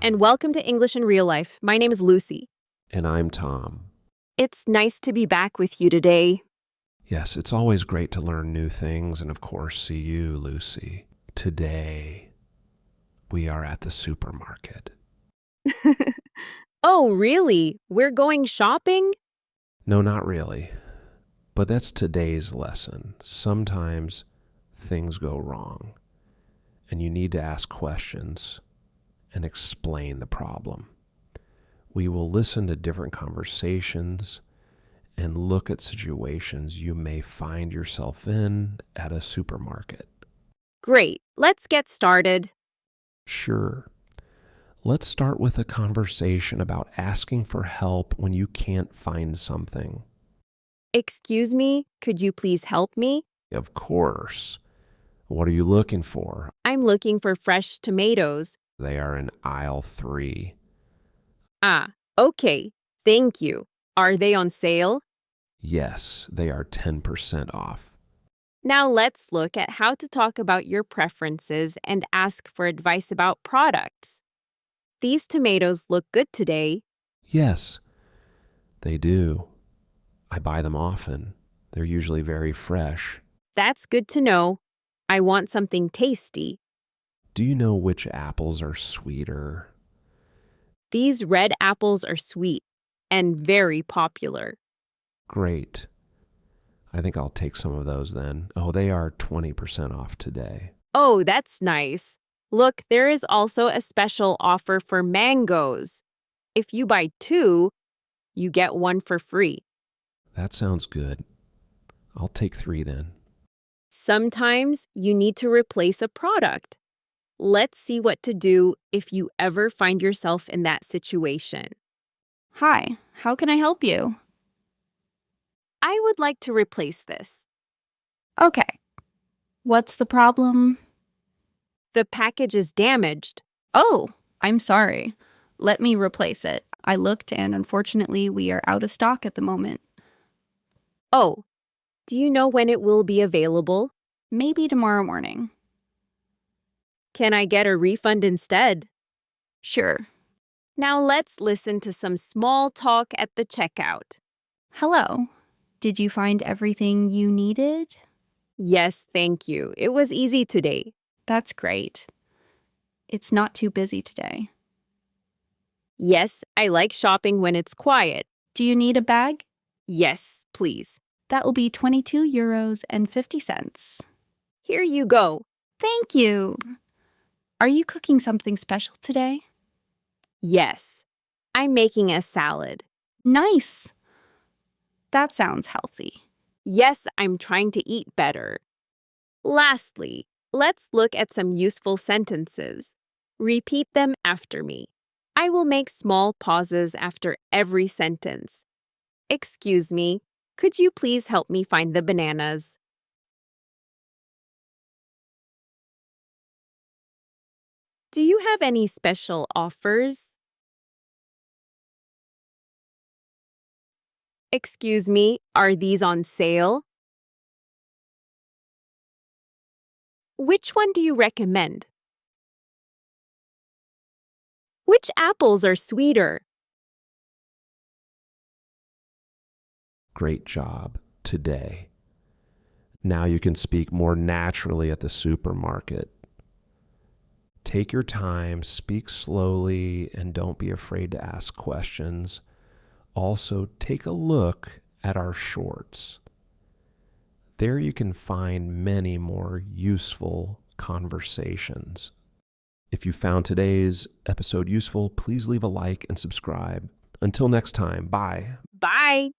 and welcome to English in Real Life. My name is Lucy. And I'm Tom. It's nice to be back with you today. Yes, it's always great to learn new things and, of course, see you, Lucy. Today, we are at the supermarket. Oh, really? We're going shopping? No, not really. But that's today's lesson. Sometimes things go wrong, and you need to ask questions and explain the problem. We will listen to different conversations and look at situations you may find yourself in at a supermarket. Great. Let's get started. Sure. Let's start with a conversation about asking for help when you can't find something. Excuse me, could you please help me? Of course. What are you looking for? I'm looking for fresh tomatoes. They are in aisle 3. Ah, okay. Thank you. Are they on sale? Yes, they are 10% off. Now let's look at how to talk about your preferences and ask for advice about products. These tomatoes look good today. Yes, they do. I buy them often. They're usually very fresh. That's good to know. I want something tasty. Do you know which apples are sweeter? These red apples are sweet and very popular. Great. I think I'll take some of those then. Oh, they are 20% off today. Oh, that's nice. Look, there is also a special offer for mangoes. If you buy 2, you get 1 for free. That sounds good. I'll take 3 then. Sometimes you need to replace a product. Let's see what to do if you ever find yourself in that situation. Hi, how can I help you? I would like to replace this. Okay. What's the problem? The package is damaged. Oh, I'm sorry. Let me replace it. I looked and unfortunately we are out of stock at the moment. Oh, do you know when it will be available? Maybe tomorrow morning. Can I get a refund instead? Sure. Now let's listen to some small talk at the checkout. Hello. Did you find everything you needed? Yes, thank you. It was easy today. That's great. It's not too busy today. Yes, I like shopping when it's quiet. Do you need a bag? Yes, please. That will be 22 euros and 50 cents. Here you go. Thank you. Are you cooking something special today? Yes, I'm making a salad. Nice. That sounds healthy. Yes, I'm trying to eat better. Lastly, let's look at some useful sentences. Repeat them after me. I will make small pauses after every sentence. Excuse me, could you please help me find the bananas? Do you have any special offers? Excuse me, are these on sale? Which one do you recommend? Which apples are sweeter? Great job today. Now you can speak more naturally at the supermarket. Take your time, speak slowly, and don't be afraid to ask questions. Also, take a look at our shorts. There you can find many more useful conversations. If you found today's episode useful, please leave a like and subscribe. Until next time, bye. Bye.